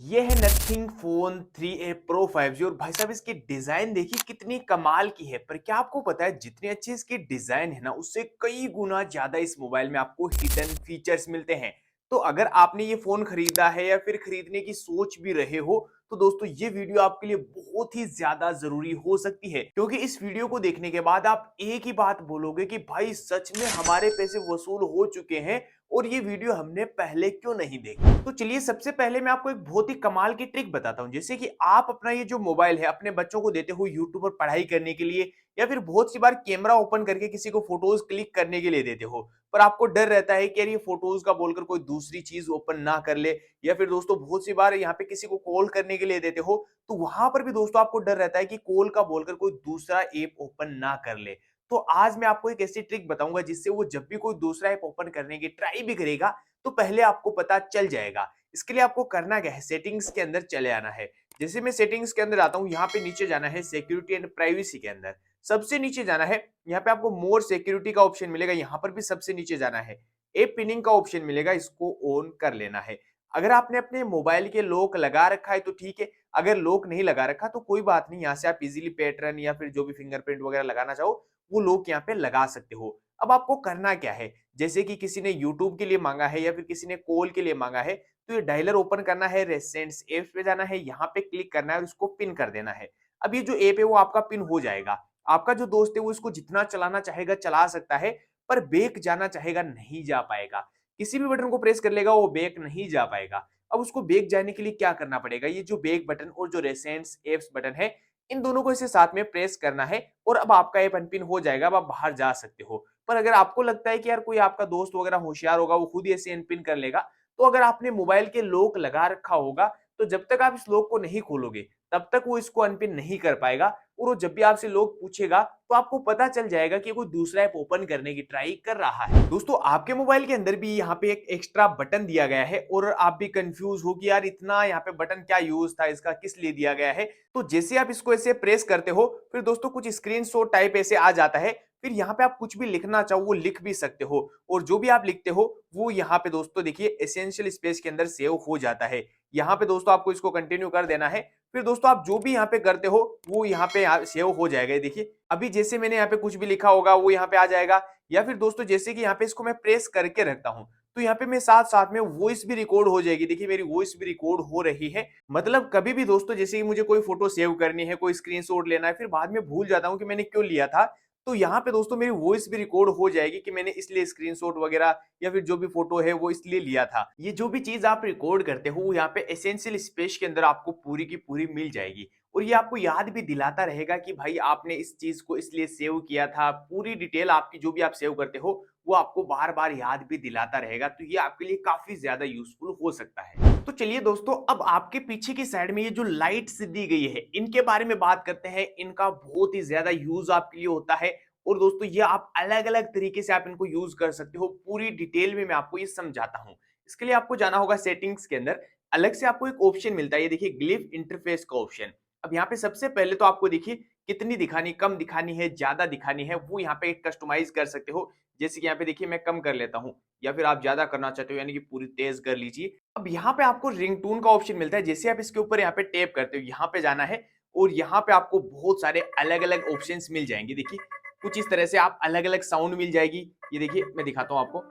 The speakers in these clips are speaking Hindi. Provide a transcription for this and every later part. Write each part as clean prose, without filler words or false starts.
ये है nothing phone 3A Pro 5G और भाई साहब इसकी डिजाइन देखिए कितनी कमाल की है। पर क्या आपको पता है जितनी अच्छी इसकी डिजाइन है ना उससे कई गुना ज्यादा इस मोबाइल में आपको हिडन फीचर्स मिलते हैं। तो अगर आपने ये फोन खरीदा है या फिर खरीदने की सोच भी रहे हो तो दोस्तों ये वीडियो आपके लिए बहुत ही ज्यादा जरूरी हो सकती है, क्योंकि इस वीडियो को देखने के बाद आप एक ही बात बोलोगे कि भाई सच में हमारे पैसे वसूल हो चुके हैं और ये वीडियो हमने पहले क्यों नहीं देखी। तो चलिए सबसे पहले मैं आपको एक बहुत ही कमाल की ट्रिक बताता हूँ। जैसे कि आप अपना ये जो मोबाइल है अपने बच्चों को देते हो यूट्यूब पर पढ़ाई करने के लिए, या फिर बहुत सी बार कैमरा ओपन करके किसी को फोटोज क्लिक करने के लिए देते हो, पर आपको डर रहता है कि यार ये फोटोज का बोलकर कोई दूसरी चीज ओपन ना कर ले। या फिर दोस्तों बहुत सी बार यहाँ पे किसी को कॉल करने के लिए देते हो तो वहां पर भी दोस्तों आपको डर रहता है कि कॉल का बोलकर कोई दूसरा ऐप ओपन ना कर ले। तो आज मैं आपको एक ऐसी ट्रिक बताऊंगा जिससे वो जब भी कोई दूसरा ऐप ओपन करने की ट्राई भी करेगा तो पहले आपको पता चल जाएगा। इसके लिए आपको करना क्या है, सेटिंग्स के अंदर चले आना है। जैसे मैं सेटिंग्स के अंदर आता हूँ, यहाँ पे नीचे जाना है सिक्योरिटी एंड प्राइवेसी के अंदर, सबसे नीचे जाना है। यहाँ पे आपको मोर सिक्योरिटी का ऑप्शन मिलेगा, यहाँ पर भी सबसे नीचे जाना है। ऐप पिनिंग का ऑप्शन मिलेगा, इसको ऑन कर लेना है। अगर आपने अपने मोबाइल के लॉक लगा रखा है तो ठीक है, अगर लॉक नहीं लगा रखा तो कोई बात नहीं, यहाँ से आप इजीली पैटर्न या फिर जो भी फिंगरप्रिंट वगैरह लगाना चाहो वो लॉक यहाँ पे लगा सकते हो। अब आपको करना क्या है, जैसे कि किसी ने यूट्यूब के लिए मांगा है या फिर किसी ने कॉल के लिए मांगा है, तो ये डायलर ओपन करना है, रेसेंट्स ऐप्स पे जाना है, यहाँ पे क्लिक करना है और उसको पिन कर देना है। अब ये जो ऐप है वो आपका पिन हो जाएगा। आपका जो दोस्त है वो इसको जितना चलाना चाहेगा चला सकता है, पर बैक जाना चाहेगा नहीं जा पाएगा। किसी भी बटन को प्रेस कर लेगा वो बैक नहीं जा पाएगा। अब उसको बैक जाने के लिए क्या करना पड़ेगा, ये जो बैक बटन और जो रेसेंट्स ऐप्स बटन है इन दोनों को इसे साथ में प्रेस करना है और अब आपका ऐप अनपिन हो जाएगा, अब आप बाहर जा सकते हो। पर अगर आपको लगता है कि यार कोई आपका दोस्त वगैरह होशियार होगा वो खुद ही ऐसे अनपिन कर लेगा, तो अगर आपने मोबाइल के लॉक लगा रखा होगा तो जब तक आप इस लॉक को नहीं खोलोगे तब तक वो इसको अनपिन नहीं कर पाएगा। और वो जब भी आपसे लॉक पूछेगा तो आपको पता चल जाएगा कि कोई दूसरा ऐप ओपन करने की ट्राई कर रहा है। दोस्तों आपके मोबाइल के अंदर भी यहाँ पे एक एक्स्ट्रा बटन दिया गया है और आप भी कंफ्यूज हो कि यार इतना यहाँ पे बटन क्या यूज था, इसका किस लिए दिया गया है। तो जैसे आप इसको ऐसे प्रेस करते हो फिर दोस्तों कुछ स्क्रीनशॉट टाइप ऐसे आ जाता है। फिर यहाँ पे आप कुछ भी लिखना चाहो वो लिख भी सकते हो, और जो भी आप लिखते हो वो यहाँ पे दोस्तों देखिए एसेंशियल स्पेस के अंदर सेव हो जाता है। यहाँ पे दोस्तों आपको इसको कंटिन्यू कर देना है। फिर दोस्तों आप जो भी यहाँ पे करते हो वो यहाँ पे सेव हो जाएगा। देखिए अभी जैसे मैंने यहाँ पे कुछ भी लिखा होगा वो यहाँ पे आ जाएगा। या फिर दोस्तों जैसे कि यहाँ पे इसको मैं प्रेस करके रखता हूँ तो यहाँ पे मैं साथ साथ में वॉइस भी रिकॉर्ड हो जाएगी। देखिए मेरी वॉइस भी रिकॉर्ड हो रही है। मतलब कभी भी दोस्तों जैसे कि मुझे कोई फोटो सेव करनी है, कोई स्क्रीनशॉट लेना है, फिर बाद में भूल जाता हूँ कि मैंने क्यों लिया था, तो यहाँ पे दोस्तों मेरी वॉइस भी रिकॉर्ड हो जाएगी कि मैंने इसलिए स्क्रीनशॉट वगैरह या फिर जो भी फोटो है वो इसलिए लिया था। ये जो भी चीज आप रिकॉर्ड करते हो वो यहाँ पे एसेंशियल स्पेस के अंदर आपको पूरी की पूरी मिल जाएगी। और ये आपको याद भी दिलाता रहेगा कि भाई आपने इस चीज को इसलिए सेव किया था। पूरी डिटेल आपकी जो भी आप सेव करते हो वो आपको बार बार याद भी दिलाता रहेगा। तो ये आपके लिए काफी ज्यादा यूजफुल हो सकता है। तो चलिए दोस्तों अब आपके पीछे की साइड में ये जो लाइट्स दी गई है इनके बारे में बात करते हैं। इनका बहुत ही ज्यादा यूज आपके लिए होता है और दोस्तों ये आप अलग अलग तरीके से आप इनको यूज कर सकते हो। पूरी डिटेल में मैं आपको ये समझाता हूँ। इसके लिए आपको जाना होगा सेटिंग्स के अंदर। अलग से आपको एक ऑप्शन मिलता है, ये देखिए ग्लिफ इंटरफेस का ऑप्शन। अब यहाँ पे सबसे पहले तो आपको देखिए कितनी दिखानी, कम दिखानी है, ज्यादा दिखानी है, वो यहाँ पे कस्टमाइज कर सकते हो। जैसे कि यहाँ पे देखिए मैं कम कर लेता हूँ, या फिर आप ज्यादा करना चाहते हो यानी कि पूरी तेज कर लीजिए। अब यहाँ पे आपको रिंगटोन का ऑप्शन मिलता है। जैसे आप इसके ऊपर यहाँ पे टैप करते हो यहाँ पे जाना है और यहाँ पे आपको बहुत सारे अलग अलग ऑप्शंस मिल जाएंगे। देखिए कुछ इस तरह से आप अलग अलग साउंड मिल जाएगी। ये देखिए मैं दिखाता हूँ आपको,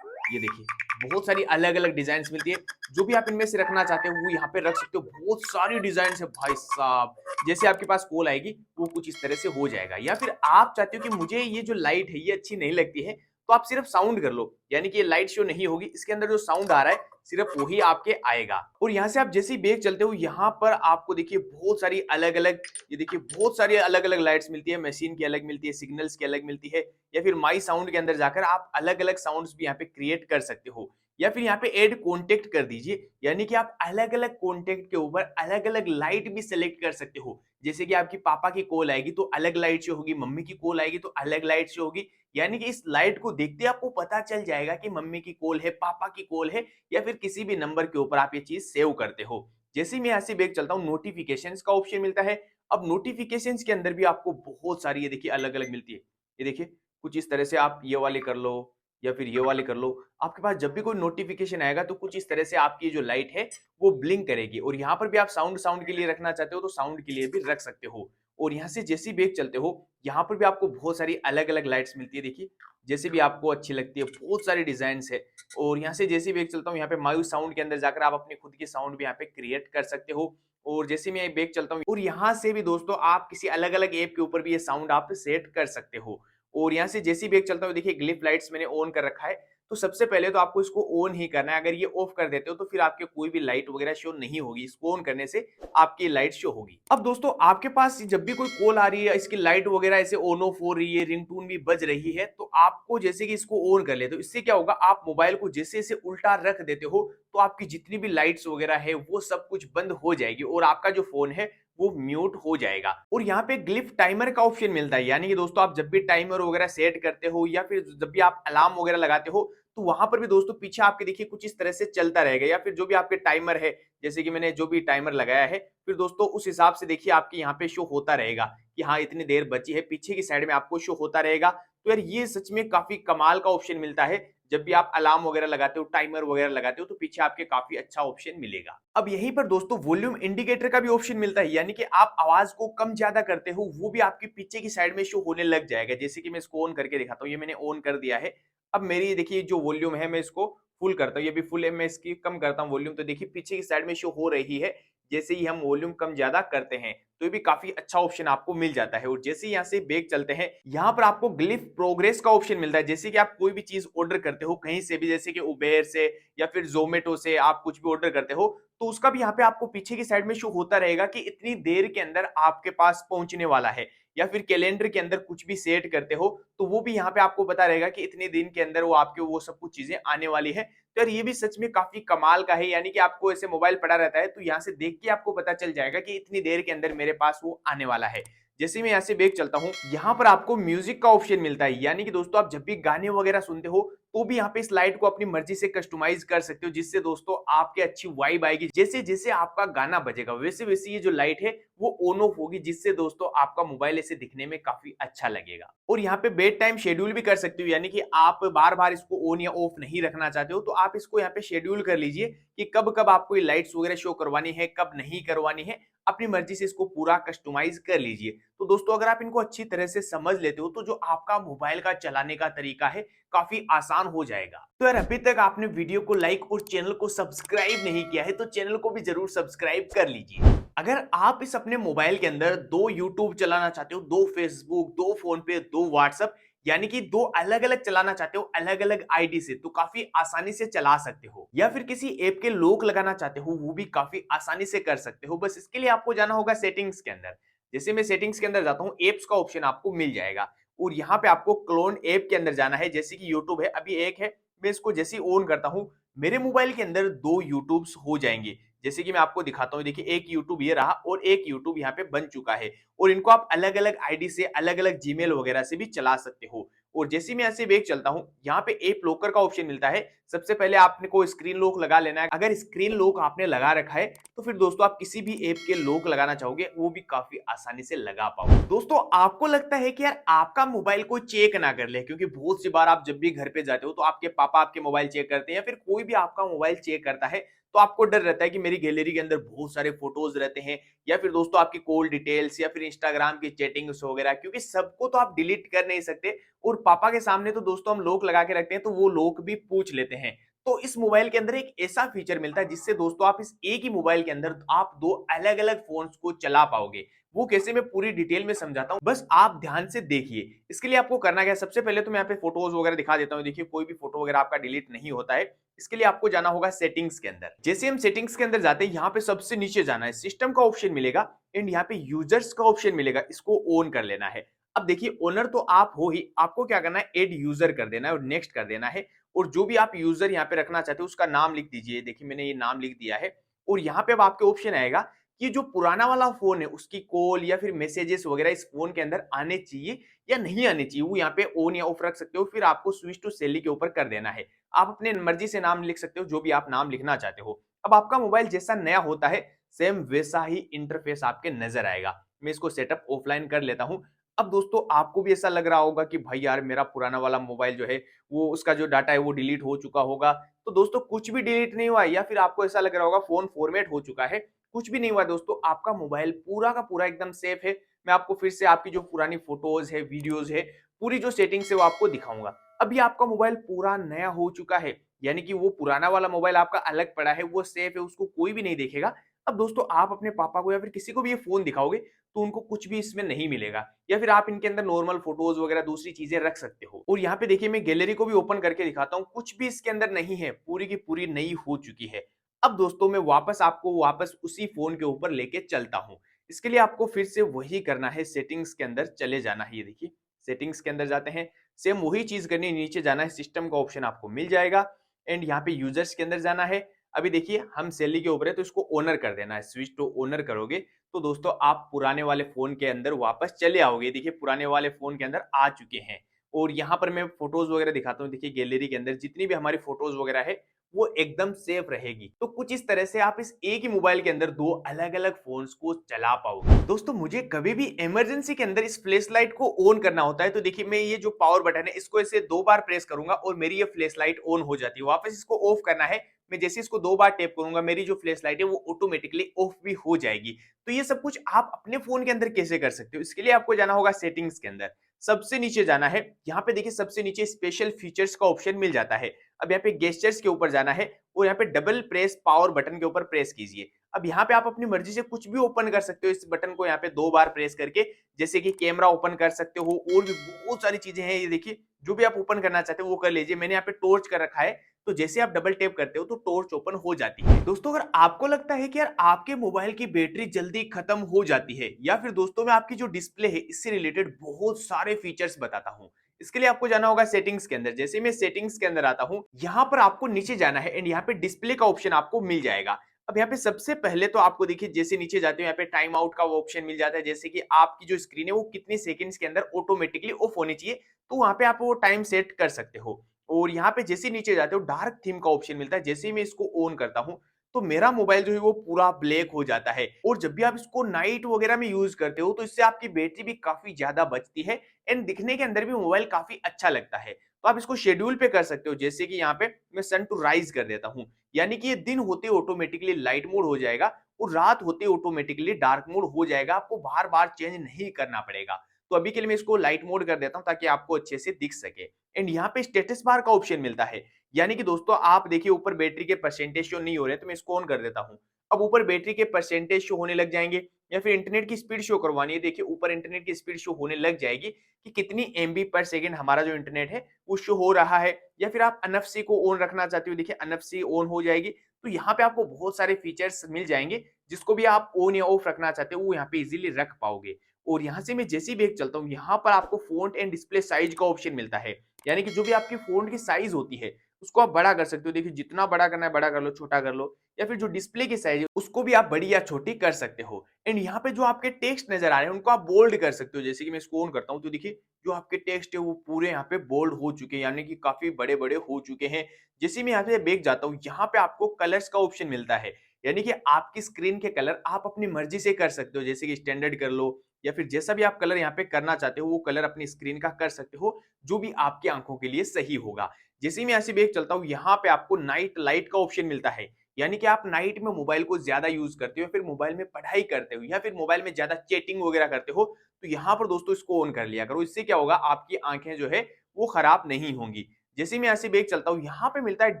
ये देखिए बहुत सारी अलग अलग डिजाइन मिलती है। जो भी आप इनमें से रखना चाहते हो वो यहाँ पे रख सकते हो। बहुत सारी डिजाइन है भाई साहब। जैसे आपके पास कॉल आएगी वो कुछ इस तरह से हो जाएगा। या फिर आप चाहते हो कि मुझे ये जो लाइट है ये अच्छी नहीं लगती है, तो आप सिर्फ साउंड कर लो, यानी कि ये लाइट शो नहीं होगी, इसके अंदर जो साउंड आ रहा है सिर्फ वही आपके आएगा। और यहाँ से आप जैसे ही बैग चलते हो यहाँ पर आपको देखिए बहुत सारी अलग अलग, ये देखिए बहुत सारी अलग अलग लाइट्स मिलती है। मशीन की अलग मिलती है, सिग्नल्स की अलग मिलती है। या फिर माई साउंड के अंदर जाकर आप अलग अलग साउंड्स भी यहाँ पे क्रिएट कर सकते हो। या फिर यहाँ पे ऐड कॉन्टेक्ट कर दीजिए, यानी कि आप अलग अलग कॉन्टेक्ट के ऊपर अलग अलग लाइट भी सिलेक्ट कर सकते हो। जैसे कि आपकी पापा की कॉल आएगी तो अलग लाइट शो होगी, मम्मी की कॉल आएगी तो अलग लाइट शो होगी। यानी कि इस लाइट को देखते आपको पता चल जाएगा कि मम्मी की कॉल है, पापा की कॉल है, या फिर किसी भी नंबर के ऊपर आप ये चीज सेव करते हो। जैसे मैं यहाँ से बैक चलता हूँ, नोटिफिकेशंस का ऑप्शन मिलता है। अब नोटिफिकेशंस के अंदर भी आपको बहुत सारी ये देखिए अलग अलग मिलती है। ये देखिए कुछ इस तरह से आप ये वाले कर लो, या फिर ये वाले कर लो। आपके पास जब भी कोई नोटिफिकेशन आएगा तो कुछ इस तरह से आपकी जो लाइट है वो ब्लिंक करेगी। और यहाँ पर भी आप साउंड साउंड के लिए रखना चाहते हो तो साउंड के लिए भी रख सकते हो। और यहाँ से जैसे ही बैग चलते हो, यहाँ पर भी आपको बहुत सारी अलग अलग लाइट्स मिलती है। देखिए जैसे भी आपको अच्छी लगती है, बहुत सारी डिजाइन है। और यहाँ से जैसे ही बैग चलता हूँ, यहाँ पे मायू साउंड के अंदर जाकर आप अपनी खुद की साउंड भी यहाँ पे क्रिएट कर सकते हो। और जैसे मैं बैग चलता हूँ और यहाँ से भी दोस्तों आप किसी अलग अलग ऐप के ऊपर भी ये साउंड आप सेट कर सकते हो। और यहाँ से जैसे ही बैग चलता हूँ, देखिए ग्लिफ लाइट्स मैंने ऑन कर रखा है। तो सबसे पहले तो आपको इसको ऑन ही करना है। अगर ये ऑफ कर देते हो तो फिर आपके कोई भी लाइट वगैरह शो नहीं होगी। इसको ऑन करने से आपकी लाइट शो होगी। अब दोस्तों आपके पास जब भी कोई कॉल आ रही है, इसकी लाइट वगैरह ऐसे ऑन ऑफ हो रही है, रिंगटोन भी बज रही है, तो आपको जैसे कि इसको ऑन कर लेते हो, इससे क्या होगा, आप मोबाइल को जैसे जैसे उल्टा रख देते हो तो आपकी जितनी भी लाइट्स वगैरह है वो सब कुछ बंद हो जाएगी और आपका जो फोन है वो म्यूट हो जाएगा। और यहाँ पे ग्लिफ टाइमर का ऑप्शन मिलता है, यानी कि दोस्तों आप जब भी टाइमर वगैरह सेट करते हो या फिर जब भी आप अलार्म वगैरह लगाते हो तो वहां पर भी दोस्तों पीछे आपके देखिए कुछ इस तरह से चलता रहेगा। या फिर जो भी आपके टाइमर है, जैसे कि मैंने जो भी टाइमर लगाया है, फिर दोस्तों उस हिसाब से देखिए आपके यहाँ पे शो होता रहेगा कि हाँ इतनी देर बची है, पीछे की साइड में आपको शो होता रहेगा। तो यार ये सच में काफी कमाल का ऑप्शन मिलता है। जब भी आप अलार्म वगैरह लगाते हो, टाइमर वगैरह लगाते हो, तो पीछे आपके काफी अच्छा ऑप्शन मिलेगा। अब यहीं पर दोस्तों वॉल्यूम इंडिकेटर का भी ऑप्शन मिलता है, यानी कि आप आवाज को कम ज्यादा करते हो वो भी आपके पीछे की साइड में शो होने लग जाएगा। जैसे कि मैं इसको ऑन करके दिखाता हूँ, ये मैंने ऑन कर दिया है। अब मेरी देखिए जो वॉल्यूम है मैं इसको फुल करता हूँ, ये भी फुल है, मैं इसकी कम करता हूँ वॉल्यूम, तो देखिए पीछे की साइड में शो हो रही है जैसे ही हम वॉल्यूम कम ज्यादा करते हैं। तो ये भी काफी अच्छा ऑप्शन आपको मिल जाता है। और जैसे ही यहाँ से बैक चलते हैं, यहाँ पर आपको ग्लिफ प्रोग्रेस का ऑप्शन मिलता है। जैसे कि आप कोई भी चीज ऑर्डर करते हो कहीं से भी, जैसे कि उबेर से या फिर जोमेटो से आप कुछ भी ऑर्डर करते हो, तो उसका भी यहाँ पे आपको पीछे की साइड में शो होता रहेगा कि इतनी देर के अंदर आपके पास पहुंचने वाला है। या फिर कैलेंडर के अंदर कुछ भी सेट करते हो तो वो भी यहाँ पे आपको पता रहेगा कि इतने दिन के अंदर वो आपके वो सब कुछ चीजें आने वाली है। तो यार ये भी सच में काफी कमाल का है, यानी कि आपको ऐसे मोबाइल पड़ा रहता है तो यहाँ से देख के आपको पता चल जाएगा कि इतनी देर के अंदर मेरे पास वो आने वाला है। जैसे मैं यहाँ से बैक चलता हूँ, यहाँ पर आपको म्यूजिक का ऑप्शन मिलता है, यानी कि दोस्तों आप जब भी गाने वगैरह सुनते हो तो भी यहाँ पे इस लाइट को अपनी मर्जी से कस्टमाइज कर सकते हो, जिससे दोस्तों आपके अच्छी वाइब आएगी। जैसे जैसे आपका गाना बजेगा वैसे वैसे ये जो लाइट है वो ऑन ऑफ होगी, जिससे दोस्तों आपका मोबाइल ऐसे दिखने में काफी अच्छा लगेगा। और यहाँ पे बेड टाइम शेड्यूल भी कर सकते हो, यानी कि आप बार बार इसको ऑन या ऑफ नहीं रखना चाहते हो तो आप इसको यहाँ पे शेड्यूल कर लीजिए कि कब कब आपको ये लाइट्स वगैरह शो करवानी है, कब नहीं करवानी है। अपनी मर्जी से इसको पूरा कस्टमाइज कर लीजिए। तो दोस्तों अगर आप इनको अच्छी तरह से समझ लेते हो तो जो आपका मोबाइल का चलाने का तरीका है काफी आसान हो जाएगा। तो यार अभी तक आपने वीडियो को लाइक और चैनल को सब्सक्राइब नहीं किया है तो चैनल को भी जरूर सब्सक्राइब कर लीजिए। अगर आप इस अपने मोबाइल के अंदर दो यूट्यूब चलाना चाहते हो, दो फेसबुक, दो फोन पे, दो व्हाट्सएप, यानी कि दो अलग अलग चलाना चाहते हो अलग अलग आईडी से, तो काफी आसानी से चला सकते हो। या फिर किसी ऐप के लॉक लगाना चाहते हो वो भी काफी आसानी से कर सकते हो। बस इसके लिए आपको जाना होगा सेटिंग्स के अंदर। जैसे मैं सेटिंग्स के अंदर जाता हूँ, एप्स का ऑप्शन आपको मिल जाएगा और यहाँ पे आपको क्लोन ऐप के अंदर जाना है। जैसे कि यूट्यूब है, अभी एक है, मैं इसको जैसे ही ऑन करता हूँ मेरे मोबाइल के अंदर दो यूट्यूब्स हो जाएंगे। जैसे कि मैं आपको दिखाता हूँ, देखिए एक यूट्यूब ये रहा और एक यूट्यूब यहाँ पे बन चुका है। और इनको आप अलग अलग आईडी से, अलग अलग जीमेल वगैरह से भी चला सकते हो। और जैसे मैं ऐसे बैक चलता हूँ, यहाँ पे ऐप लॉकर का ऑप्शन मिलता है। सबसे पहले आपने को स्क्रीन लॉक लगा लेना है। अगर स्क्रीन लॉक आपने लगा रखा है तो फिर दोस्तों आप किसी भी ऐप के लॉक लगाना चाहोगे वो भी काफी आसानी से लगा पाओगे। दोस्तों आपको लगता है कि यार आपका मोबाइल कोई चेक ना कर ले, क्योंकि बहुत सी बार आप जब भी घर पे जाते हो तो आपके पापा आपके मोबाइल चेक करते हैं या फिर कोई भी आपका मोबाइल चेक करता है, तो आपको डर रहता है कि मेरी गैलरी के अंदर बहुत सारे फोटोज रहते हैं या फिर दोस्तों आपकी कॉल डिटेल्स या फिर इंस्टाग्राम की चैटिंग्स वगैरह, क्योंकि सबको तो आप डिलीट कर नहीं सकते। और पापा के सामने तो दोस्तों हम लॉक लगा के रखते हैं तो वो लॉक भी पूछ लेते हैं। तो इस मोबाइल के अंदर एक ऐसा फीचर मिलता है जिससे दोस्तों आप इस एक ही मोबाइल के अंदर आप दो अलग अलग फोन्स को चला पाओगे। वो कैसे मैं पूरी डिटेल में समझाता हूँ, बस आप ध्यान से देखिए। इसके लिए आपको करना क्या है, सबसे पहले तो मैं यहाँ पे फोटोज वगैरह दिखा देता हूँ। देखिए कोई भी फोटो वगैरह आपका डिलीट नहीं होता है। इसके लिए आपको जाना होगा सेटिंग्स के अंदर। जैसे हम सेटिंग्स के अंदर जाते हैं, यहाँ पे सबसे नीचे जाना है, सिस्टम का ऑप्शन मिलेगा एंड यहाँ पे यूजर्स का ऑप्शन मिलेगा, इसको ऑन कर लेना है। अब देखिए ओनर तो आप हो ही, आपको क्या करना है, एड यूजर कर देना है और नेक्स्ट कर देना है। और जो भी आप यूजर यहाँ पे रखना चाहते हो उसका नाम लिख दीजिए। देखिए मैंने ये नाम लिख दिया है। और यहाँ पे अब आपके ऑप्शन आएगा कि जो पुराना वाला फोन है उसकी कॉल या फिर मैसेजेस वगैरह इस फोन के अंदर आने चाहिए या नहीं आने चाहिए, वो यहाँ पे ऑन या ऑफ रख सकते हो। फिर आपको स्विच टू सैली के ऊपर कर देना है। आप अपने मर्जी से नाम लिख सकते हो, जो भी आप नाम लिखना चाहते हो। अब आपका मोबाइल जैसा नया होता है सेम वैसा ही इंटरफेस आपके नजर आएगा। मैं इसको सेटअप ऑफलाइन कर लेता हूँ। अब दोस्तों आपको भी ऐसा लग रहा होगा कि भाई यार मेरा पुराना वाला मोबाइल जो है वो उसका जो डाटा है वो डिलीट हो चुका होगा। तो दोस्तों कुछ भी डिलीट नहीं हुआ है या फिर आपको ऐसा लग रहा होगा फ़ोन फ़ॉर्मेट हो चुका है, कुछ भी नहीं हुआ दोस्तों, आपका मोबाइल पूरा का पूरा एकदम सेफ है। मैं आपको फिर से आपकी जो पुरानी फ़ोटोज़ है, वीडियोज़ है, पूरी जो सेटिंग्स है वो आपको दिखाऊँगा। अभी आपका मोबाइल पूरा नया हो चुका है, यानी कि वो पुराना वाला मोबाइल आपका अलग पड़ा है, वो सेफ है, उसको कोई भी नहीं देखेगा। अब दोस्तों आप अपने पापा को या फिर किसी को भी ये फ़ोन दिखाओगे तो उनको कुछ भी इसमें नहीं मिलेगा, या फिर आप इनके अंदर नॉर्मल फोटोज वगैरह दूसरी चीजें रख सकते हो। और यहाँ पे देखिए मैं गैलरी को भी ओपन करके दिखाता हूँ, कुछ भी इसके अंदर नहीं है, पूरी की पूरी नई हो चुकी है। अब दोस्तों मैं वापस उसी फोन के ऊपर लेके चलता हूँ। इसके लिए आपको फिर से वही करना है, सेटिंग्स के अंदर चले जाना है। ये देखिए सेटिंग्स के अंदर जाते हैं, सेम वही चीज करनी है, नीचे जाना है, सिस्टम का ऑप्शन आपको मिल जाएगा एंड यहाँ पे यूजर्स के अंदर जाना है। अभी देखिए हम सैलरी के ऊपर है तो इसको ओनर कर देना है, स्विच टू ओनर करोगे तो दोस्तों आप पुराने वाले फ़ोन के अंदर वापस चले आओगे। देखिए पुराने वाले फ़ोन के अंदर आ चुके हैं और यहाँ पर मैं फ़ोटोज़ वगैरह दिखाता हूँ। देखिए गैलरी के अंदर जितनी भी हमारी फ़ोटोज़ वगैरह है, वो एकदम सेफ रहेगी। तो कुछ इस तरह से आप इस एक ही मोबाइल के अंदर 2 अलग-अलग फ़ोन्स को चला पाओगे। दोस्तों मुझे कभी भी इमरजेंसी के अंदर इस फ्लैश लाइट को ऑन करना होता है, तो देखिए मैं ये जो पावर बटन है इसको ऐसे 2 बार प्रेस करूँगा और मेरी ये फ्लैश लाइट ऑन हो जाती है। वापस इसको ऑफ करना है, मैं जैसे इसको 2 बार टैप करूँगा, मेरी जो फ्लैश लाइट है वो ऑटोमेटिकली ऑफ भी हो जाएगी। तो ये सब कुछ आप अपने फ़ोन के अंदर कैसे कर सकते हो? इसके लिए आपको जाना होगा सेटिंग्स के अंदर। सबसे नीचे जाना है, यहाँ पे देखिए सबसे नीचे स्पेशल फीचर्स का ऑप्शन मिल जाता है। अब यहाँ पे गेस्चर्स के ऊपर जाना है और यहाँ पे डबल प्रेस पावर बटन के ऊपर प्रेस कीजिए। अब यहाँ पे आप अपनी मर्ज़ी से कुछ भी ओपन कर सकते हो इस बटन को यहाँ पे 2 बार प्रेस करके, जैसे कि कैमरा ओपन कर सकते हो और भी बहुत सारी चीज़ें हैं। ये देखिए, जो भी आप ओपन करना चाहते हो वो कर लीजिए। मैंने यहाँ पे टॉर्च कर रखा है, तो जैसे आप डबल टैप करते हो तो टॉर्च ओपन हो जाती है। दोस्तों अगर आपको लगता है कि यार आपके मोबाइल की बैटरी जल्दी खत्म हो जाती है या फिर दोस्तों मैं आपकी जो डिस्प्ले है इससे रिलेटेड बहुत सारे फीचर्स बताता हूँ। इसके लिए आपको जाना होगा सेटिंग्स के अंदर। जैसे मैं सेटिंग्स के अंदर आता हूँ, यहाँ पर आपको नीचे जाना है एंड यहाँ पे डिस्प्ले का ऑप्शन आपको मिल जाएगा। अब यहाँ पे सबसे पहले तो आपको देखिए जैसे नीचे जाते हो यहाँ पे टाइम आउट का वो ऑप्शन मिल जाता है, जैसे कि आपकी जो स्क्रीन है वो कितने सेकंड्स के अंदर ऑटोमेटिकली ऑफ होनी चाहिए, तो वहां पे आप वो टाइम सेट कर सकते हो। और यहाँ पे जैसे ही नीचे जाते हो डार्क थीम का ऑप्शन मिलता है, जैसे ही मैं इसको ऑन करता हूँ तो मेरा मोबाइल जो है वो पूरा ब्लैक हो जाता है। और जब भी आप इसको नाइट वगैरह में यूज करते हो तो इससे आपकी बैटरी भी काफी ज्यादा बचती है एंड दिखने के अंदर भी मोबाइल काफी अच्छा लगता है। तो आप इसको शेड्यूल पे कर सकते हो, जैसे कि यहाँ पे मैं सन टू राइज कर देता हूँ, यानी कि ये दिन होते ऑटोमेटिकली लाइट मोड हो जाएगा और रात होते ऑटोमेटिकली डार्क मोड हो जाएगा, आपको बार बार चेंज नहीं करना पड़ेगा। तो अभी के लिए मैं इसको लाइट मोड कर देता हूँ ताकि आपको अच्छे से दिख सके। एंड यहाँ पे स्टेटस बार का ऑप्शन मिलता है, यानी कि दोस्तों आप देखिए ऊपर बैटरी के परसेंटेज शो नहीं हो रहे, तो मैं इसको ऑन कर देता हूँ। अब ऊपर बैटरी के परसेंटेज शो होने लग जाएंगे, या फिर इंटरनेट की स्पीड शो करवानी है, देखिए ऊपर इंटरनेट की स्पीड शो होने लग जाएगी कि कितनी एमबी पर सेकंड हमारा जो इंटरनेट है वो शो हो रहा है। या फिर आप एनएफसी को ऑन रखना चाहते हो, देखिए एनएफसी ऑन हो जाएगी। तो यहाँ पे आपको बहुत सारे फीचर्स मिल जाएंगे, जिसको भी आप ऑन या ऑफ रखना चाहते हो वो यहाँ पे इजीली रख पाओगे। और यहाँ से मैं जैसे ही बैक चलता हूँ, यहाँ पर आपको फ़ॉन्ट एंड डिस्प्ले साइज़ का ऑप्शन मिलता है। यानी कि जो भी आपकी फ़ॉन्ट की साइज़ होती है, उसको आप बड़ा कर सकते हो। देखिए जितना बड़ा करना है बड़ा कर लो, छोटा कर लो, या फिर जो डिस्प्ले की साइज़ है उसको भी आप बड़ी या छोटी कर सकते हो। एंड यहाँ पे जो आपके टेक्स्ट नज़र आ रहे हैं उनको आप बोल्ड कर सकते हो। जैसे कि मैं इसको ऑन करता हूँ तो देखिए जो आपके टेक्स्ट है वो पूरे यहाँ पे बोल्ड हो चुके हैं, यानी कि काफ़ी बड़े-बड़े हो चुके हैं। जैसे ही मैं यहाँ से बैक जाता हूँ, यहाँ पे आपको कलर्स का ऑप्शन मिलता है। यानी कि आपकी स्क्रीन के कलर आप अपनी मर्ज़ी से कर सकते हो, जैसे कि स्टैंडर्ड कर लो या फिर जैसा भी आप कलर यहाँ पे करना चाहते हो वो कलर अपनी स्क्रीन का कर सकते हो, जो भी आपकी आंखों के लिए सही होगा। जैसे ही मैं यहाँ से बैक चलता हूँ, यहाँ पे आपको नाइट लाइट का ऑप्शन मिलता है, यानी कि आप नाइट में मोबाइल को ज्यादा यूज करते हो, फिर मोबाइल में पढ़ाई करते हो या फिर मोबाइल में ज्यादा चैटिंग वगैरह करते हो, तो यहाँ पर दोस्तों इसको ऑन कर लिया करो। इससे क्या होगा, आपकी आंखें जो है वो खराब नहीं होंगी। जैसे ही मैं यहाँ से बैक चलता हूँ, यहाँ पे मिलता है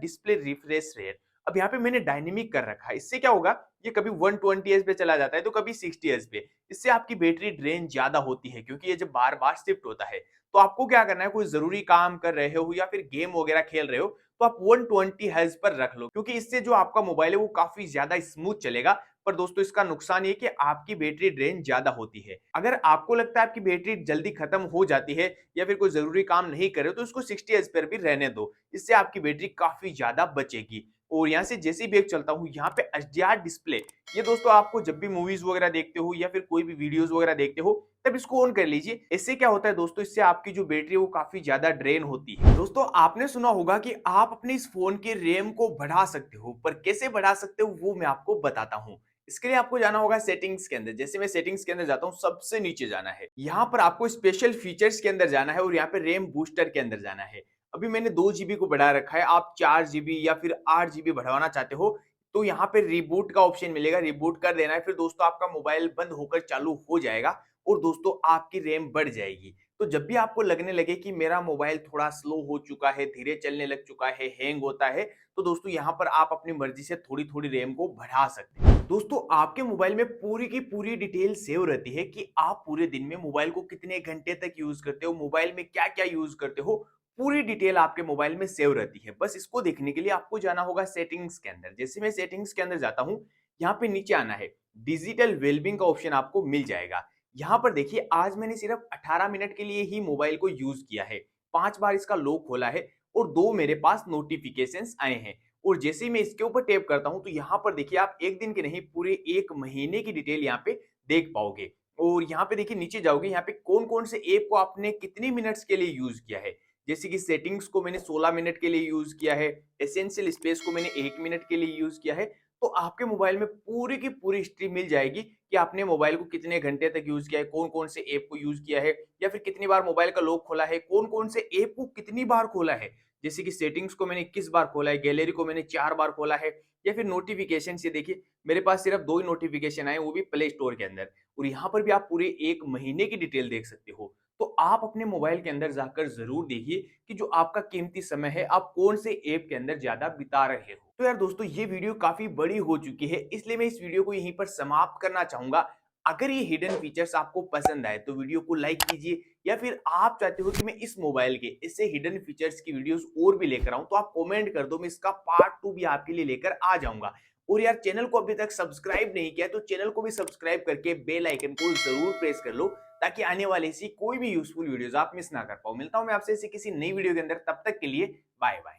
डिस्प्ले रिफ्रेश रेट। अब यहाँ पे मैंने डायनेमिक कर रखा है, इससे क्या होगा, ये कभी 120 पे चला जाता है तो कभी 60 पे। इससे आपकी बैटरी ड्रेन ज्यादा होती है, क्योंकि ये जब बार बार शिफ्ट होता है। तो आपको क्या करना है, कोई जरूरी काम कर रहे हो या फिर गेम वगैरह खेल रहे हो तो आप 120 हर्ट्ज पर रख लो, क्योंकि इससे जो आपका मोबाइल है वो काफी ज्यादा स्मूथ चलेगा। पर दोस्तों इसका नुकसान ये कि आपकी बैटरी ड्रेन ज्यादा होती है। अगर आपको लगता है आपकी बैटरी जल्दी खत्म हो जाती है या फिर कोई जरूरी काम नहीं करे तो इसको 60 हर्ट्ज पर भी रहने दो, इससे आपकी बैटरी काफी ज्यादा बचेगी। और यहाँ से जैसे ही बैक चलता हूँ, यहाँ पे एचडीआर डिस्प्ले, ये दोस्तों आपको जब भी मूवीज वगैरह देखते हो या फिर कोई भी वीडियोस वगैरह देखते हो तब इसको ऑन कर लीजिए। इससे क्या होता है दोस्तों, इससे आपकी जो बैटरी है वो काफी ज्यादा ड्रेन होती है। दोस्तों आपने सुना होगा कि आप अपने इस फोन के रैम को बढ़ा सकते हो, पर कैसे बढ़ा सकते हो वो मैं आपको बताता हूँ। इसके लिए आपको जाना होगा सेटिंग्स के अंदर। जैसे मैं सेटिंग्स के अंदर जाता हूँ, सबसे नीचे जाना है। यहाँ पर आपको स्पेशल फीचर्स के अंदर जाना है और यहाँ पे रैम बूस्टर के अंदर जाना है। अभी मैंने 2 जीबी को बढ़ा रखा है, आप 4 जीबी या फिर 8 जीबी बढ़वाना चाहते हो तो यहाँ पे रिबूट का ऑप्शन मिलेगा, रिबूट कर देना है। फिर दोस्तों आपका मोबाइल बंद होकर चालू हो जाएगा और दोस्तों आपकी रैम बढ़ जाएगी। तो जब भी आपको लगने लगे कि मेरा मोबाइल थोड़ा स्लो हो चुका है, धीरे चलने लग चुका है, हैंग होता है, तो दोस्तों यहाँ पर आप अपनी मर्जी से थोड़ी-थोड़ी रैम को बढ़ा सकते हैं। दोस्तों आपके मोबाइल में पूरी की पूरी डिटेल सेव रहती है कि आप पूरे दिन में मोबाइल को कितने घंटे तक यूज़ करते हो, मोबाइल में क्या-क्या यूज़ करते हो, पूरी डिटेल आपके मोबाइल में सेव रहती है। बस इसको देखने के लिए आपको जाना होगा सेटिंग्स के अंदर। जैसे मैं सेटिंग्स के अंदर जाता हूँ, यहाँ पे नीचे आना है, डिजिटल वेलबींग का ऑप्शन आपको मिल जाएगा। यहाँ पर देखिए आज मैंने सिर्फ 18 मिनट के लिए ही मोबाइल को यूज़ किया है, 5 बार इसका लॉक खोला है और 2 मेरे पास नोटिफ़िकेशंस आए हैं। और जैसे ही मैं इसके ऊपर टैप करता हूँ, तो यहाँ पर देखिए आप 1 दिन की नहीं, पूरे 1 महीने की डिटेल यहाँ पे देख पाओगे। और यहाँ पे देखिए नीचे जाओगे, यहाँ पे कौन-कौन से ऐप को आपने कितने मिनट्स के लिए यूज़ किया है। जैसे कि सेटिंग्स को मैंने 16 मिनट के लिए यूज़ किया है, एसेंशियल स्पेस को मैंने 1 मिनट के लिए यूज़ किया है। तो आपके मोबाइल में पूरी की पूरी हिस्ट्री मिल जाएगी कि आपने मोबाइल को कितने घंटे तक यूज़ किया है, कौन-कौन से ऐप को यूज़ किया है या फिर कितनी बार मोबाइल का लॉक खोला है, कौन-कौन से ऐप को कितनी बार खोला है। जैसे कि सेटिंग्स को मैंने 21 बार खोला है, गैलरी को मैंने 4 बार खोला है या फिर नोटिफ़िकेशन से देखिए मेरे पास सिर्फ 2 ही नोटिफ़िकेशन आए, वो भी प्ले स्टोर के अंदर। और यहाँ पर भी आप पूरे 1 महीने की डिटेल देख सकते हो। तो आप अपने मोबाइल के अंदर जाकर ज़रूर देखिए कि जो आपका कीमती समय है, आप कौन से ऐप के अंदर ज़्यादा बिता रहे हो। तो यार दोस्तों ये वीडियो काफ़ी बड़ी हो चुकी है, इसलिए मैं इस वीडियो को यहीं पर समाप्त करना चाहूँगा। अगर ये हिडन फीचर्स आपको पसंद आए तो वीडियो को लाइक कीजिए या फिर आप चाहते हो कि मैं इस मोबाइल के इससे हिडन फीचर्स की वीडियोस और भी लेकर आऊं तो आप कमेंट कर दो, मैं इसका पार्ट 2 भी आपके लिए लेकर आ जाऊंगा। और यार चैनल को अभी तक सब्सक्राइब नहीं किया तो चैनल को भी सब्सक्राइब करके बेल आइकन को जरूर प्रेस कर लो ताकि आने वाली ऐसी कोई भी यूजफुल वीडियोस आप मिस ना कर पाओ। मिलता हूं मैं आपसे ऐसी किसी नई वीडियो के अंदर, तब तक के लिए बाय बाय।